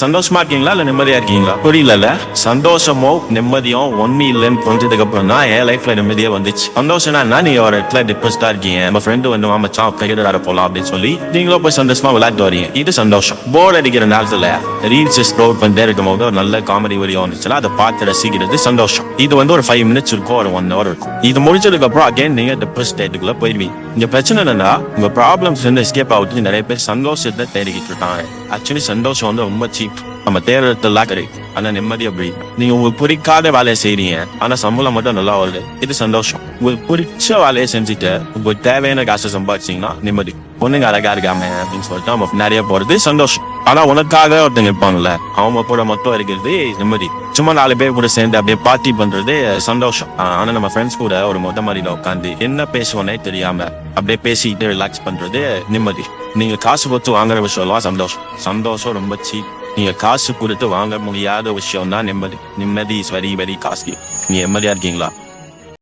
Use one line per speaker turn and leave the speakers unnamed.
சந்தோஷமா இருக்கீங்களா இல்ல நிம்மதியா இருக்கீங்களா? புரியல. சந்தோஷமோ நிம்மதியும் ஒன்னும் இல்லைன்னு புரிஞ்சதுக்கு அப்புறம் தான் என் லைஃப்ல நிம்மதியே வந்துச்சு. சந்தோஷம்னா நீங்க ஒரு இடத்துல டிப்ரெஸ்டா இருக்கீங்க, நம்ம ஃப்ரெண்டு வந்து மச்சான் கிரிக்கெட் போலாம் அப்படின்னு சொல்லி நீங்களும் போய் சந்தோஷமா விளையாட்டு வரீங்க, இது சந்தோஷம். போர்டு அடிக்கிற நேரத்துல ரீல்ஸ் ஸ்க்ரோல் பண்ணிட்டே இருக்கும் போது ஒரு நல்ல காமெடி வீடியோ வந்துச்சுன்னா அதை பார்த்து ரசிக்கிறது சந்தோஷம். இது வந்து ஒரு 5 minutes இருக்கும், ஒரு 1 hour இருக்கும். இது முடிச்சதுக்கு அப்புறம் அகைன் நீங்க டிப்ரெஸ் ஸ்டேட்டுக்குள்ள போயிருவீங்க. இங்க பிரச்சனை என்னன்னா உங்க ப்ராப்ளம்ஸ் வந்து எஸ்கேப் ஆகுது. நிறைய பேர் சந்தோஷத்தை தேடிக்கிட்டு இருக்காங்க. ஆக்சுவலி சந்தோஷம் வந்து ரொம்ப சீப், நம்ம தேடுறதுலாம் கிடைக்கும். ஆனா நிம்மதி அப்படி நீங்க உங்களுக்கு பிடிக்காத வேலையை செய்றீங்க, ஆனா சம்பளம் மட்டும் நல்லா வருது, இது சந்தோஷம். உங்களுக்கு பிடிச்ச வேலையை செஞ்சுட்டு உங்களுக்கு தேவையான காசை சம்பாதிச்சீங்கன்னா நிம்மதி. பொண்ணுங்க அழகா இருக்காம அப்படின்னு சொல்லிட்டு நம்ம நிறைய போறது சந்தோஷம். ஆனா உனக்காக ஒருத்தங்க இருப்பாங்கல்ல, அவங்க கூட மட்டும் இருக்கிறது நிம்மதி. சும்மா 4 பேர் கூட சேர்ந்து அப்படியே பார்ட்டி பண்றது சந்தோஷம். ஆனா நம்ம ஃப்ரெண்ட்ஸ் கூட ஒரு மொட்டை மாடியில உட்காந்து என்ன பேசுவோன்னே தெரியாம அப்படியே பேசிட்டு ரிலாக்ஸ் பண்றது நிம்மதி. நீங்க காசு கொடுத்து வாங்குற விஷயம்லாம் சந்தோஷம். சந்தோஷம் ரொம்ப சீப். நீங்க காசு கொடுத்து வாங்க முடியாத விஷயம் தான் நிம்மதி. நிம்மதி இஸ் வெரி வெரி காஸ்ட்லி. நீங்க நிம்மதியா இருக்கீங்களா?